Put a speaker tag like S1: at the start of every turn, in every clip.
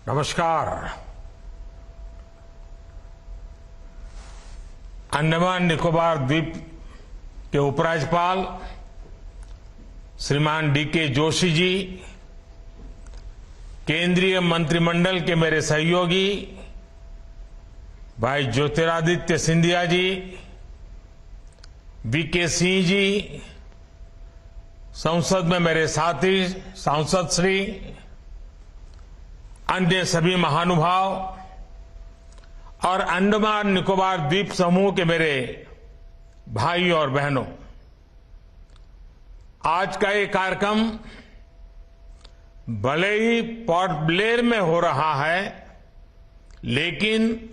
S1: नमस्कार। अंडमान निकोबार द्वीप के उपराज्यपाल श्रीमान डी.के. जोशी जी, केंद्रीय मंत्रिमंडल के मेरे सहयोगी भाई ज्योतिरादित्य सिंधिया जी, वी.के. सिंह जी, संसद में मेरे साथी सांसद श्री, अन्य सभी महानुभाव और अंडमान निकोबार द्वीप समूह के मेरे भाई और बहनों, आज का ये कार्यक्रम भले ही पोर्ट ब्लेयर में हो रहा है, लेकिन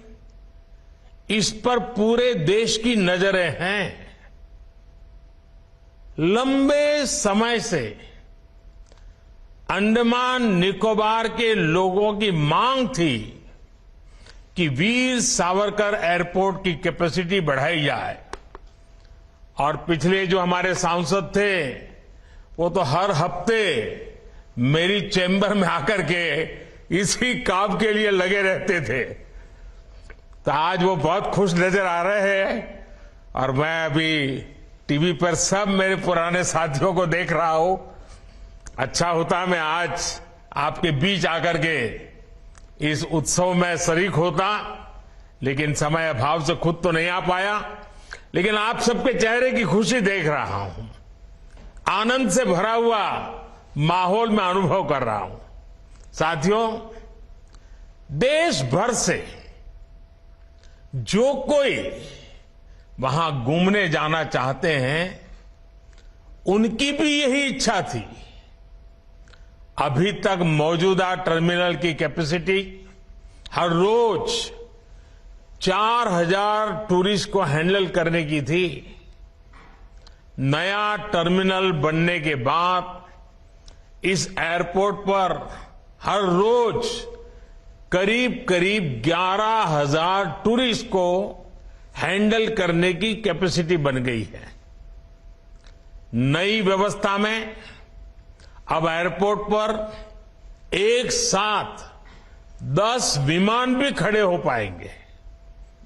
S1: इस पर पूरे देश की नजरें हैं। लंबे समय से अंडमान निकोबार के लोगों की मांग थी कि वीर सावरकर एयरपोर्ट की कैपेसिटी बढ़ाई जाए, और पिछले जो हमारे सांसद थे वो तो हर हफ्ते मेरी चैम्बर में आकर के इसी काम के लिए लगे रहते थे। तो आज वो बहुत खुश नजर आ रहे हैं, और मैं अभी टीवी पर सब मेरे पुराने साथियों को देख रहा हूं। अच्छा होता मैं आज आपके बीच आकर के इस उत्सव में शरीक होता, लेकिन समय अभाव से खुद तो नहीं आ पाया। लेकिन आप सबके चेहरे की खुशी देख रहा हूं, आनंद से भरा हुआ माहौल में अनुभव कर रहा हूं। साथियों, देश भर से जो कोई वहां घूमने जाना चाहते हैं, उनकी भी यही इच्छा थी। अभी तक मौजूदा टर्मिनल की कैपेसिटी हर रोज 4000 टूरिस्ट को हैंडल करने की थी। नया टर्मिनल बनने के बाद इस एयरपोर्ट पर हर रोज करीब करीब 11000 टूरिस्ट को हैंडल करने की कैपेसिटी बन गई है। नई व्यवस्था में अब एयरपोर्ट पर एक साथ 10 विमान भी खड़े हो पाएंगे,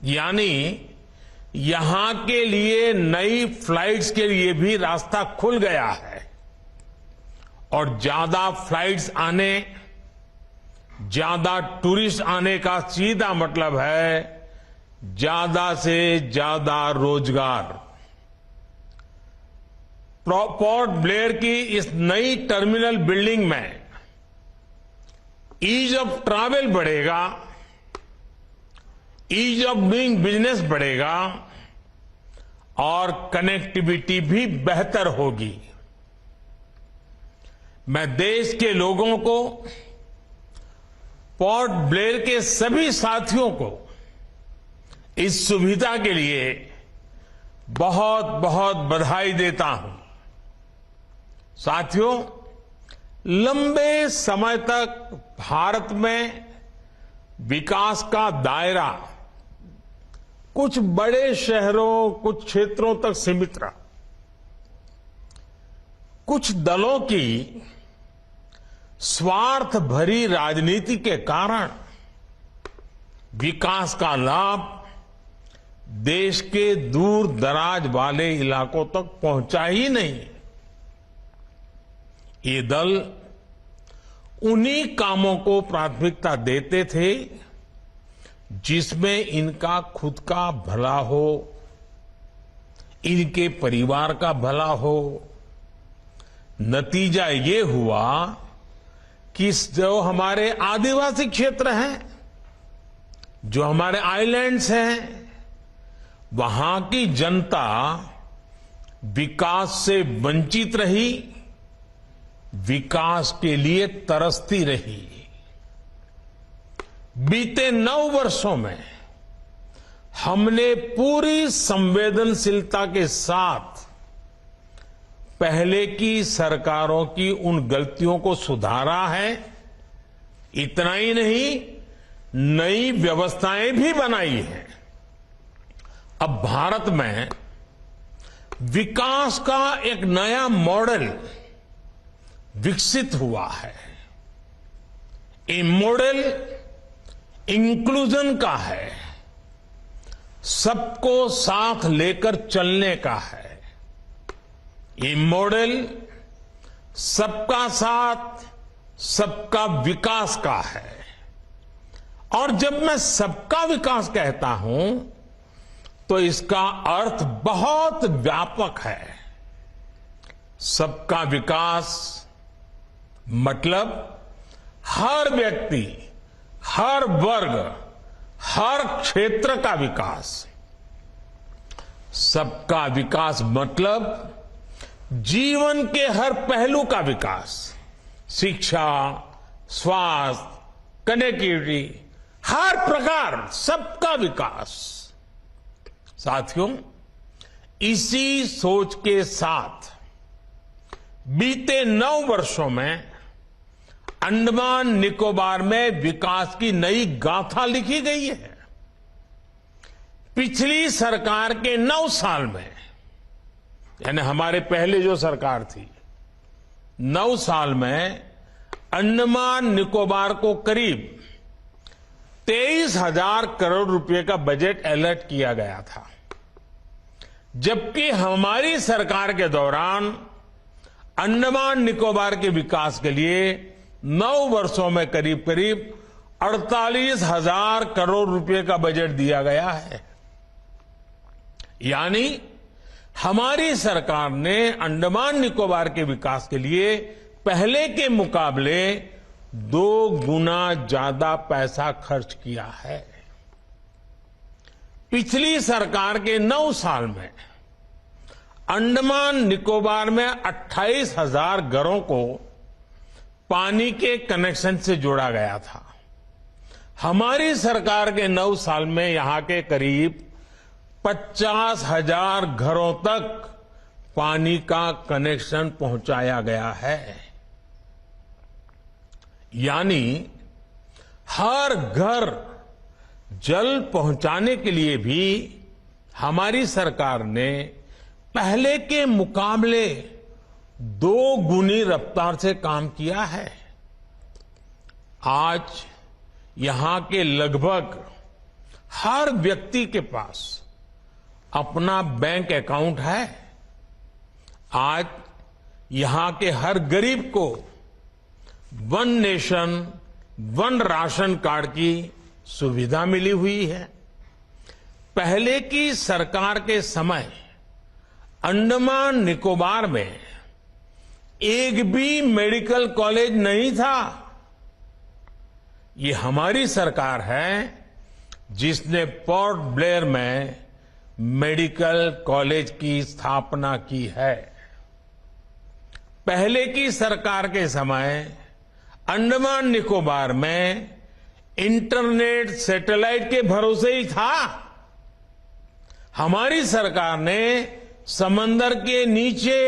S1: यानी यहां के लिए नई फ्लाइट्स के लिए भी रास्ता खुल गया है। और ज्यादा फ्लाइट्स आने, ज्यादा टूरिस्ट आने का सीधा मतलब है ज्यादा से ज्यादा रोजगार। पोर्ट ब्लेयर की इस नई टर्मिनल बिल्डिंग में ईज ऑफ ट्रैवल बढ़ेगा, ईज ऑफ डूइंग बिजनेस बढ़ेगा, और कनेक्टिविटी भी बेहतर होगी। मैं देश के लोगों को, पोर्ट ब्लेयर के सभी साथियों को इस सुविधा के लिए बहुत बहुत बधाई देता हूं। साथियों, लंबे समय तक भारत में विकास का दायरा कुछ बड़े शहरों, कुछ क्षेत्रों तक सीमित रहा। कुछ दलों की स्वार्थ भरी राजनीति के कारण विकास का लाभ देश के दूर दराज वाले इलाकों तक पहुंचा ही नहीं। ये दल उन्हीं कामों को प्राथमिकता देते थे जिसमें इनका खुद का भला हो, इनके परिवार का भला हो। नतीजा ये हुआ कि जो हमारे आदिवासी क्षेत्र हैं, जो हमारे आइलैंड्स हैं, वहां की जनता विकास से वंचित रही, विकास के लिए तरसती रही। बीते 9 वर्षों में हमने पूरी संवेदनशीलता के साथ पहले की सरकारों की उन गलतियों को सुधारा है। इतना ही नहीं, नई व्यवस्थाएं भी बनाई हैं। अब भारत में विकास का एक नया मॉडल विकसित हुआ है। ये मॉडल इंक्लूजन का है, सबको साथ लेकर चलने का है। ये मॉडल सबका साथ, सबका विकास का है। और जब मैं सबका विकास कहता हूं तो इसका अर्थ बहुत व्यापक है। सबका विकास मतलब हर व्यक्ति, हर वर्ग, हर क्षेत्र का विकास। सबका विकास मतलब जीवन के हर पहलू का विकास, शिक्षा, स्वास्थ्य, कनेक्टिविटी, हर प्रकार सबका विकास। साथियों, इसी सोच के साथ बीते 9 वर्षों में अंडमान निकोबार में विकास की नई गाथा लिखी गई है। पिछली सरकार के 9 साल में, यानी हमारे पहले जो सरकार थी, 9 साल में अंडमान निकोबार को करीब 23,000 करोड़ रुपए का बजट अलर्ट किया गया था, जबकि हमारी सरकार के दौरान अंडमान निकोबार के विकास के लिए 9 वर्षों में करीब करीब 48,000 करोड़ रुपए का बजट दिया गया है। यानी हमारी सरकार ने अंडमान निकोबार के विकास के लिए पहले के मुकाबले 2 गुना ज्यादा पैसा खर्च किया है। पिछली सरकार के 9 साल में अंडमान निकोबार में 28,000 घरों को पानी के कनेक्शन से जोड़ा गया था। हमारी सरकार के 9 साल में यहां के करीब 50,000 घरों तक पानी का कनेक्शन पहुंचाया गया है। यानी हर घर जल पहुंचाने के लिए भी हमारी सरकार ने पहले के मुकाबले 2 गुनी रफ्तार से काम किया है। आज यहां के लगभग हर व्यक्ति के पास अपना बैंक अकाउंट है। आज यहां के हर गरीब को 1 नेशन 1 राशन कार्ड की सुविधा मिली हुई है। पहले की सरकार के समय अंडमान निकोबार में एक भी मेडिकल कॉलेज नहीं था। ये हमारी सरकार है जिसने पोर्ट ब्लेयर में मेडिकल कॉलेज की स्थापना की है। पहले की सरकार के समय अंडमान निकोबार में इंटरनेट सैटेलाइट के भरोसे ही था। हमारी सरकार ने समंदर के नीचे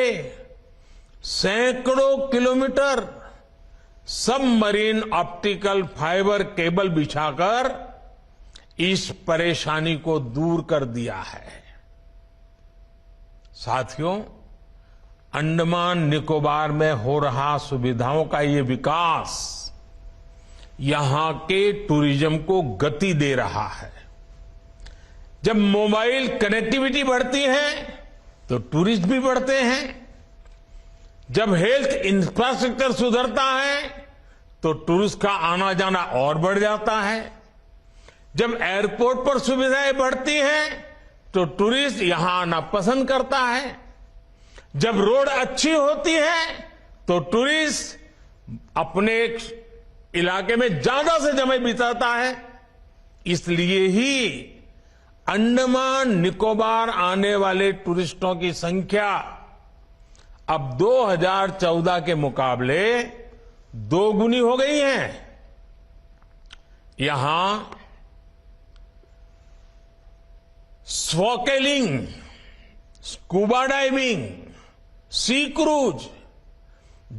S1: सैकड़ों kilometre submarine optical fibre cable बिछाकर इस परेशानी को दूर कर दिया है। साथियों, अंडमान निकोबार में हो रहा सुविधाओं का ये विकास यहां के टूरिज्म को गति दे रहा है। जब मोबाइल कनेक्टिविटी बढ़ती है तो टूरिस्ट भी बढ़ते हैं। जब हेल्थ इंफ्रास्ट्रक्चर सुधरता है तो टूरिस्ट का आना जाना और बढ़ जाता है। जब एयरपोर्ट पर सुविधाएं बढ़ती हैं तो टूरिस्ट यहां आना पसंद करता है। जब रोड अच्छी होती है तो टूरिस्ट अपने इलाके में ज्यादा से समय बिताता है। इसलिए ही अंडमान निकोबार आने वाले टूरिस्टों की संख्या अब 2014 के मुकाबले 2 गुनी हो गई है। यहां स्नॉर्केलिंग, स्कूबा डाइविंग, सी क्रूज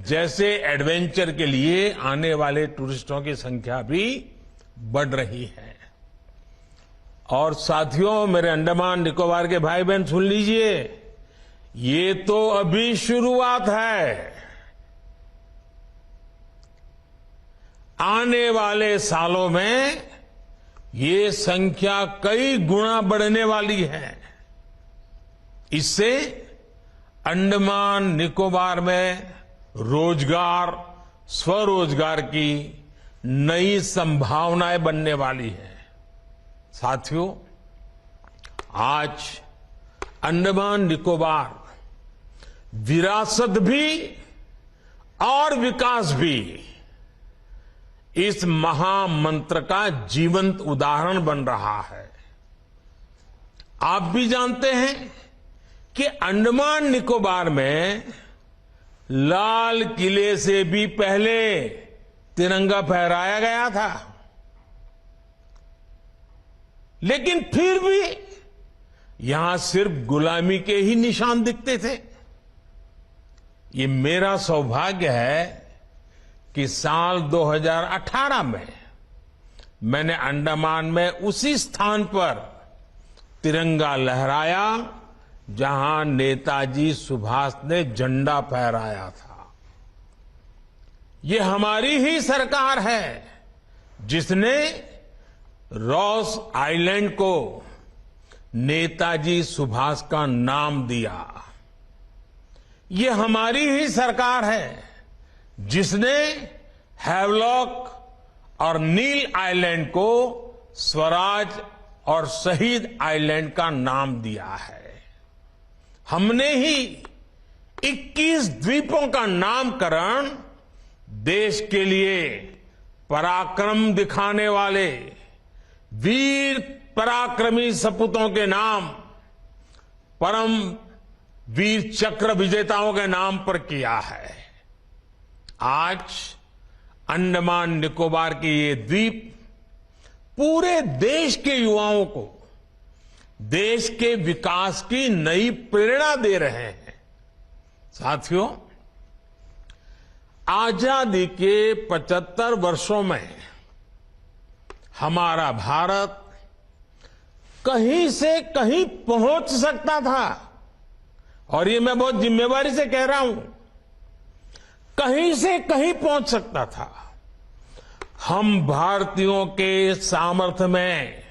S1: जैसे एडवेंचर के लिए आने वाले टूरिस्टों की संख्या भी बढ़ रही है। और साथियों, मेरे अंडमान निकोबार के भाई बहन सुन लीजिए, ये तो अभी शुरुआत है। आने वाले सालों में ये संख्या कई गुना बढ़ने वाली है। इससे अंडमान निकोबार में रोजगार, स्वरोजगार की नई संभावनाएं बनने वाली है। साथियों, आज अंडमान निकोबार विरासत भी और विकास भी इस महामंत्र का जीवंत उदाहरण बन रहा है। आप भी जानते हैं कि अंडमान निकोबार में लाल किले से भी पहले तिरंगा फहराया गया था, लेकिन फिर भी यहां सिर्फ गुलामी के ही निशान दिखते थे। ये मेरा सौभाग्य है कि साल 2018 में मैंने अंडमान में उसी स्थान पर तिरंगा लहराया जहां नेताजी सुभाष ने झंडा फहराया था। ये हमारी ही सरकार है जिसने रॉस आइलैंड को नेताजी सुभाष का नाम दिया। ये हमारी ही सरकार है जिसने हैवलॉक और नील आइलैंड को स्वराज और शहीद आइलैंड का नाम दिया है। हमने ही 21 द्वीपों का नामकरण देश के लिए पराक्रम दिखाने वाले वीर पराक्रमी सपूतों के नाम, परम वीर चक्र विजेताओं के नाम पर किया है। आज अंडमान निकोबार के ये द्वीप पूरे देश के युवाओं को देश के विकास की नई प्रेरणा दे रहे हैं। साथियों, आजादी के 75 वर्षों में हमारा भारत कहीं से कहीं पहुंच सकता था, और ये मैं बहुत जिम्मेवारी से कह रहा हूं, कहीं से कहीं पहुंच सकता था। हम भारतीयों के सामर्थ्य में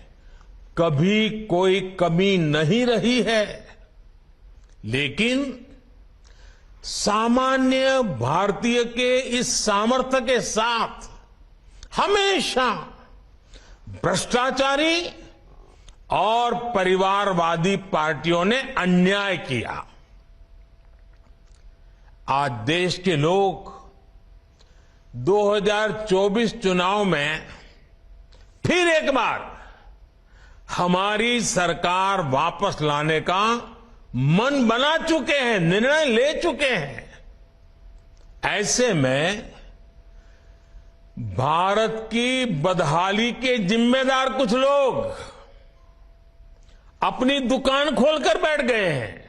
S1: कभी कोई कमी नहीं रही है, लेकिन सामान्य भारतीय के इस सामर्थ्य के साथ हमेशा भ्रष्टाचारी और परिवारवादी पार्टियों ने अन्याय किया। आज देश के लोग 2024 चुनाव में फिर एक बार हमारी सरकार वापस लाने का मन बना चुके हैं, निर्णय ले चुके हैं। ऐसे में भारत की बदहाली के जिम्मेदार कुछ लोग अपनी दुकान खोलकर बैठ गए हैं।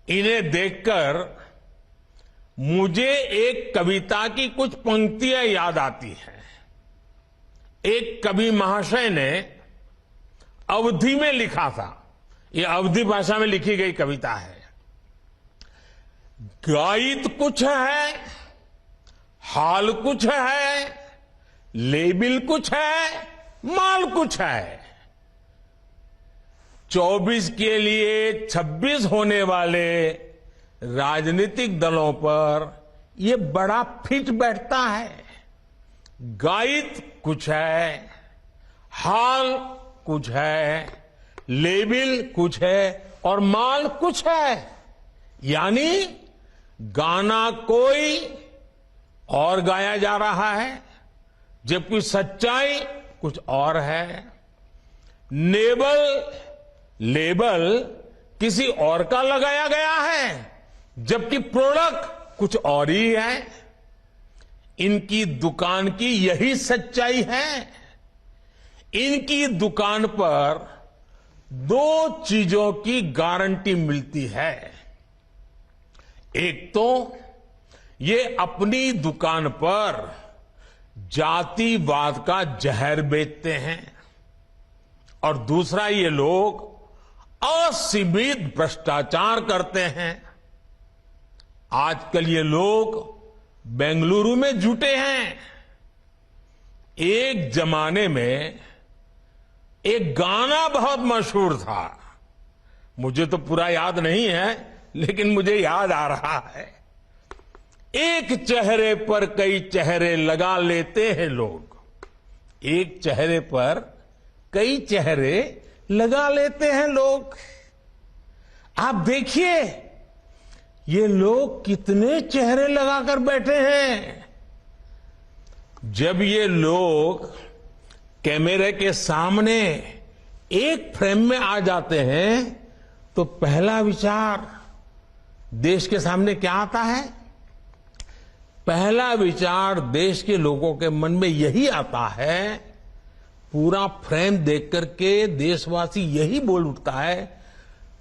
S1: इन्हें देखकर मुझे एक कविता की कुछ पंक्तियां याद आती हैं। एक कवि महाशय ने अवधी में लिखा था, ये अवधी भाषा में लिखी गई कविता है। गाइड कुछ है, हाल कुछ है, लेबिल कुछ है, माल कुछ है। 24 के लिए 26 होने वाले राजनीतिक दलों पर यह बड़ा फिट बैठता है। गाइड कुछ है, हाल कुछ है, लेबिल कुछ है और माल कुछ है। यानी गाना कोई और गाया जा रहा है, जबकि सच्चाई कुछ और है। लेबल किसी और का लगाया गया है, जबकि प्रोडक्ट कुछ और ही है। इनकी दुकान की यही सच्चाई है। इनकी दुकान पर 2 चीजों की गारंटी मिलती है। एक तो ये अपनी दुकान पर जातिवाद का जहर बेचते हैं, और दूसरा ये लोग असीमित भ्रष्टाचार करते हैं। आजकल ये लोग बेंगलुरु में जुटे हैं। एक जमाने में एक गाना बहुत मशहूर था, मुझे तो पूरा याद नहीं है लेकिन मुझे याद आ रहा है। एक चेहरे पर कई चेहरे लगा लेते हैं लोग, एक चेहरे पर कई चेहरे लगा लेते हैं लोग। आप देखिए ये लोग कितने चेहरे लगाकर बैठे हैं। जब ये लोग कैमरे के सामने एक फ्रेम में आ जाते हैं तो पहला विचार देश के सामने क्या आता है? पहला विचार देश के लोगों के मन में यही आता है, पूरा फ्रेम देख करके देशवासी यही बोल उठता है,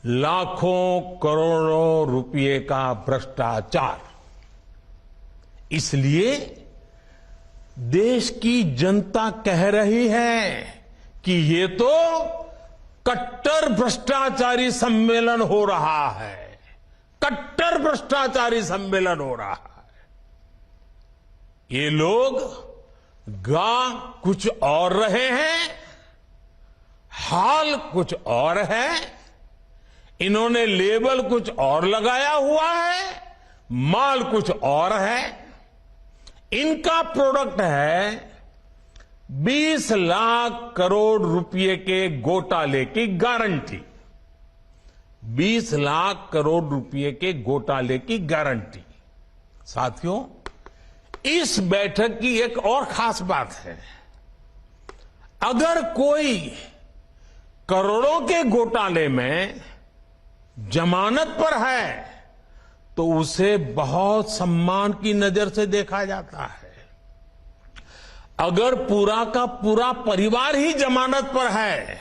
S1: लाखों करोड़ों रुपए का भ्रष्टाचार। इसलिए देश की जनता कह रही है कि ये तो कट्टर भ्रष्टाचारी सम्मेलन हो रहा है, कट्टर भ्रष्टाचारी सम्मेलन हो रहा है। ये लोग गा कुछ और रहे हैं, हाल कुछ और है, इन्होंने लेबल कुछ और लगाया हुआ है, माल कुछ और है। इनका प्रोडक्ट है 20 लाख करोड़ रुपए के घोटाले की गारंटी, 20 लाख करोड़ रुपए के घोटाले की गारंटी। साथियों, इस बैठक की एक और खास बात है, अगर कोई करोड़ों के घोटाले में जमानत पर है तो उसे बहुत सम्मान की नजर से देखा जाता है। अगर पूरा का पूरा परिवार ही जमानत पर है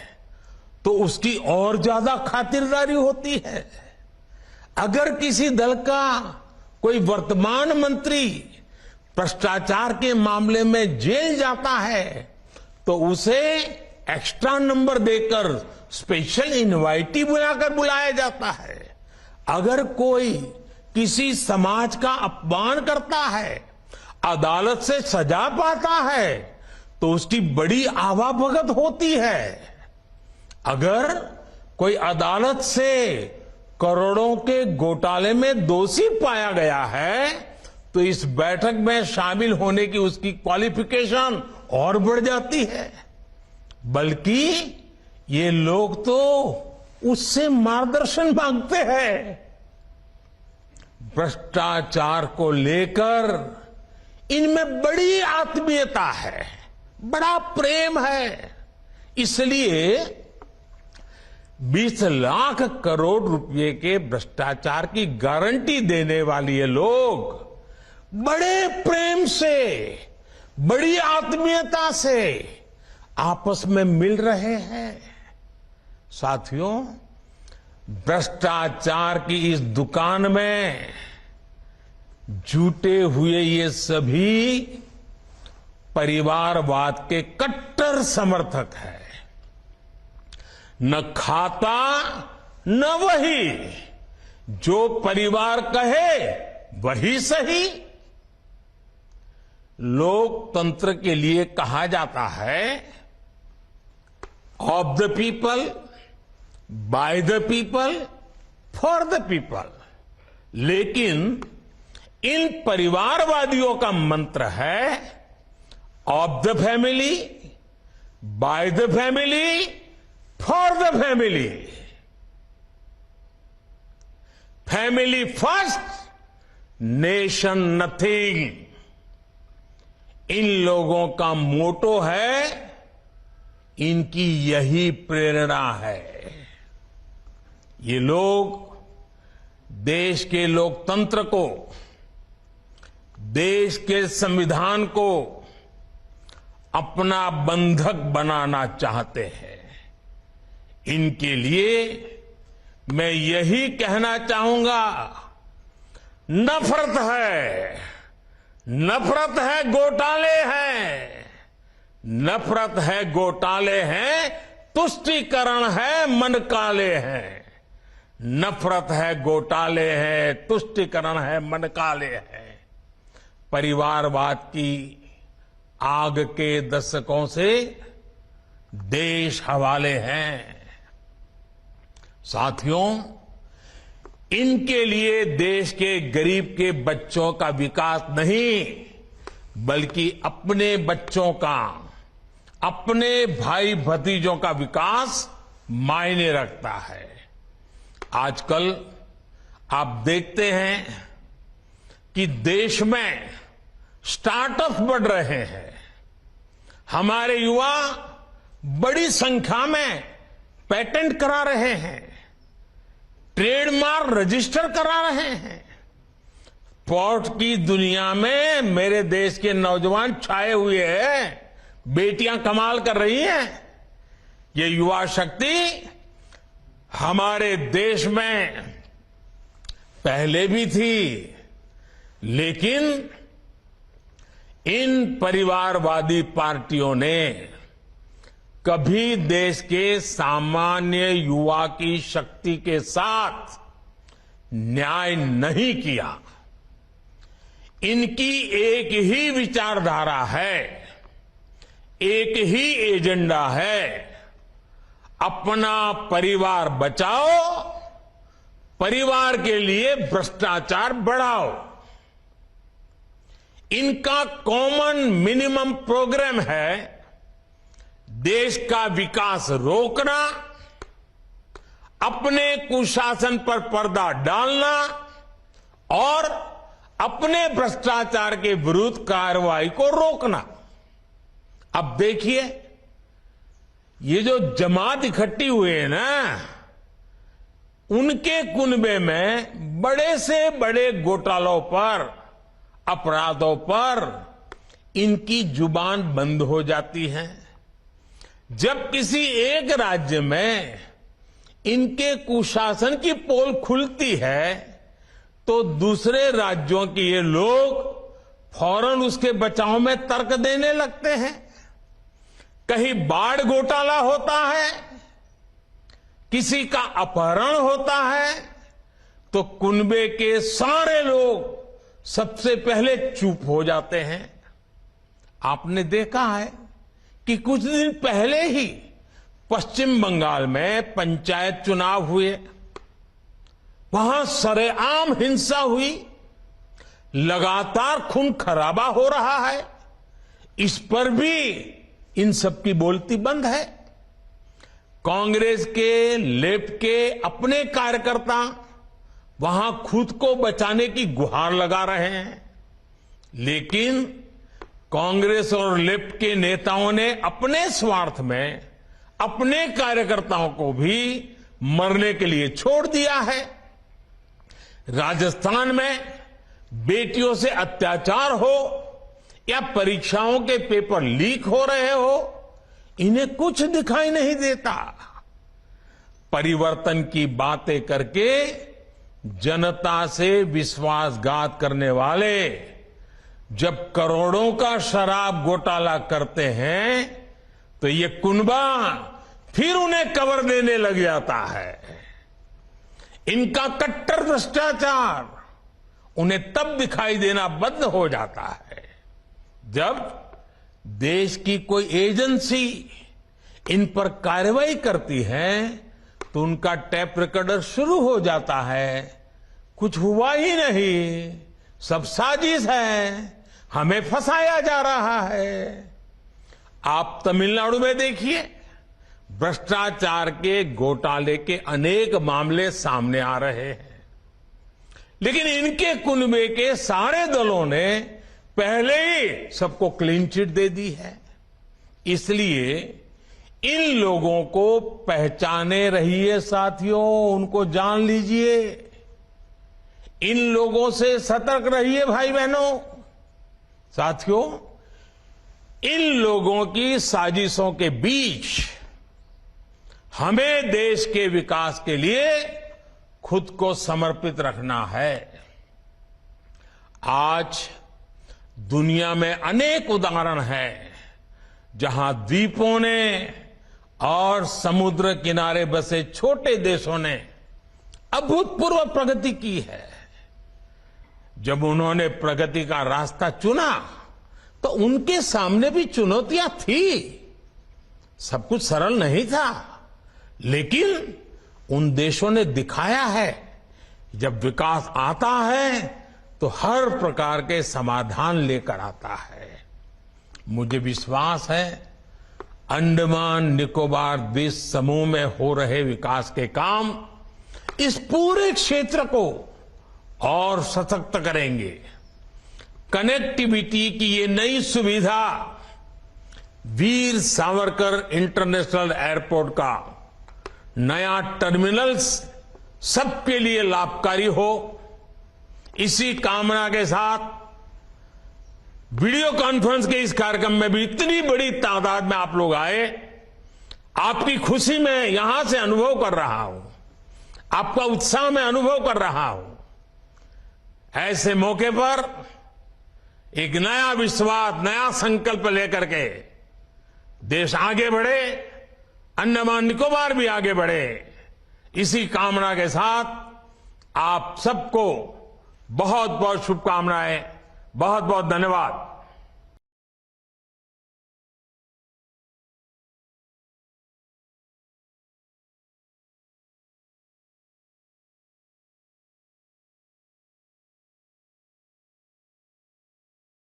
S1: तो उसकी और ज्यादा खातिरदारी होती है। अगर किसी दल का कोई वर्तमान मंत्री भ्रष्टाचार के मामले में जेल जाता है तो उसे एक्स्ट्रा नंबर देकर स्पेशल इनवाइटी बुलाकर बुलाया जाता है। अगर कोई किसी समाज का अपमान करता है, अदालत से सजा पाता है तो उसकी बड़ी आवाभगत होती है। अगर कोई अदालत से करोड़ों के घोटाले में दोषी पाया गया है तो इस बैठक में शामिल होने की उसकी क्वालिफिकेशन और बढ़ जाती है। बल्कि ये लोग तो उससे मार्गदर्शन मांगते हैं। भ्रष्टाचार को लेकर इनमें बड़ी आत्मीयता है, बड़ा प्रेम है। इसलिए 20 लाख करोड़ रुपए के भ्रष्टाचार की गारंटी देने वाले ये लोग बड़े प्रेम से, बड़ी आत्मीयता से आपस में मिल रहे हैं। साथियों, भ्रष्टाचार की इस दुकान में जुटे हुए ये सभी परिवारवाद के कट्टर समर्थक हैं। न खाता न वही, जो परिवार कहे वही सही। लोकतंत्र के लिए कहा जाता है of the people, by the people, for the people. लेकिन इन परिवारवादियों का मंत्र है of the family, by the family, for the family. Family first, nation nothing. इन लोगों का मोटो है, इनकी यही प्रेरणा है। ये लोग देश के लोकतंत्र को, देश के संविधान को अपना बंधक बनाना चाहते हैं। इनके लिए मैं यही कहना चाहूंगा, नफरत है, नफरत है, घोटाले हैं, नफरत है, घोटाले हैं, तुष्टीकरण है, मन काले हैं। नफरत है, घोटाले हैं, तुष्टीकरण है, मन काले हैं। परिवारवाद की आग के दशकों से देश हवाले हैं। साथियों, इनके लिए देश के गरीब के बच्चों का विकास नहीं, बल्कि अपने बच्चों का, अपने भाई भतीजों का विकास मायने रखता है। आजकल आप देखते हैं कि देश में स्टार्टअप बढ़ रहे हैं। हमारे युवा बड़ी संख्या में पेटेंट करा रहे हैं, ट्रेडमार्क रजिस्टर करा रहे हैं। स्पोर्ट्स की दुनिया में मेरे देश के नौजवान छाए हुए हैं, बेटियां कमाल कर रही हैं। ये युवा शक्ति हमारे देश में पहले भी थी, लेकिन इन परिवारवादी पार्टियों ने कभी देश के सामान्य युवा की शक्ति के साथ न्याय नहीं किया। इनकी एक ही विचारधारा है, एक ही एजेंडा है, अपना परिवार बचाओ, परिवार के लिए भ्रष्टाचार बढ़ाओ। इनका कॉमन मिनिमम प्रोग्राम है देश का विकास रोकना, अपने कुशासन पर पर्दा डालना और अपने भ्रष्टाचार के विरुद्ध कार्रवाई को रोकना। अब देखिए, ये जो जमात इकट्ठी हुए हैं ना, उनके कुनबे में बड़े से बड़े घोटालों पर, अपराधों पर इनकी जुबान बंद हो जाती है। जब किसी एक राज्य में इनके कुशासन की पोल खुलती है, तो दूसरे राज्यों के ये लोग फौरन उसके बचाव में तर्क देने लगते हैं। कहीं बाढ़ घोटाला होता है, किसी का अपहरण होता है, तो कुनबे के सारे लोग सबसे पहले चुप हो जाते हैं। आपने देखा है कि कुछ दिन पहले ही पश्चिम बंगाल में पंचायत चुनाव हुए, वहां सरेआम हिंसा हुई, लगातार खून खराबा हो रहा है। इस पर भी इन सबकी बोलती बंद है। कांग्रेस के, लेफ्ट के अपने कार्यकर्ता वहां खुद को बचाने की गुहार लगा रहे हैं, लेकिन कांग्रेस और लेफ्ट के नेताओं ने अपने स्वार्थ में अपने कार्यकर्ताओं को भी मरने के लिए छोड़ दिया है। राजस्थान में बेटियों से अत्याचार हो या परीक्षाओं के पेपर लीक हो रहे हो, इन्हें कुछ दिखाई नहीं देता। परिवर्तन की बातें करके जनता से विश्वासघात करने वाले जब करोड़ों का शराब घोटाला करते हैं, तो ये कुनबा फिर उन्हें कवर देने लग जाता है। इनका कट्टर भ्रष्टाचार उन्हें तब दिखाई देना बंद हो जाता है जब देश की कोई एजेंसी इन पर कार्रवाई करती है, तो उनका टैप रिकॉर्डर शुरू हो जाता है। कुछ हुआ ही नहीं, सब साजिश है, हमें फंसाया जा रहा है। आप तमिलनाडु में देखिए, भ्रष्टाचार के घोटाले के अनेक मामले सामने आ रहे हैं, लेकिन इनके कुनबे के सारे दलों ने पहले ही सबको क्लीन चिट दे दी है। इसलिए इन लोगों को पहचाने रहिए साथियों, उनको जान लीजिए। इन लोगों से सतर्क रहिए भाई बहनों। साथियों, इन लोगों की साजिशों के बीच हमें देश के विकास के लिए खुद को समर्पित रखना है। आज दुनिया में अनेक उदाहरण हैं जहां द्वीपों ने और समुद्र किनारे बसे छोटे देशों ने अभूतपूर्व प्रगति की है। जब उन्होंने प्रगति का रास्ता चुना, तो उनके सामने भी चुनौतियां थी। सब कुछ सरल नहीं था, लेकिन उन देशों ने दिखाया है जब विकास आता है तो हर प्रकार के समाधान लेकर आता है। मुझे विश्वास है अंडमान निकोबार द्वीप समूह में हो रहे विकास के काम इस पूरे क्षेत्र को और सशक्त करेंगे। कनेक्टिविटी की ये नई सुविधा वीर सावरकर इंटरनेशनल एयरपोर्ट का नया टर्मिनल्स सबके लिए लाभकारी हो, इसी कामना के साथ वीडियो कॉन्फ्रेंस के इस कार्यक्रम में भी इतनी बड़ी तादाद में आप लोग आए। आपकी खुशी मैं यहां से अनुभव कर रहा हूं, आपका उत्साह मैं अनुभव कर रहा हूं। ऐसे मौके पर एक नया विश्वास, नया संकल्प लेकर के देश आगे बढ़े, अंडमान निकोबार भी आगे बढ़े, इसी कामना के साथ आप सबको बहुत बहुत शुभकामनाएं, बहुत बहुत धन्यवाद।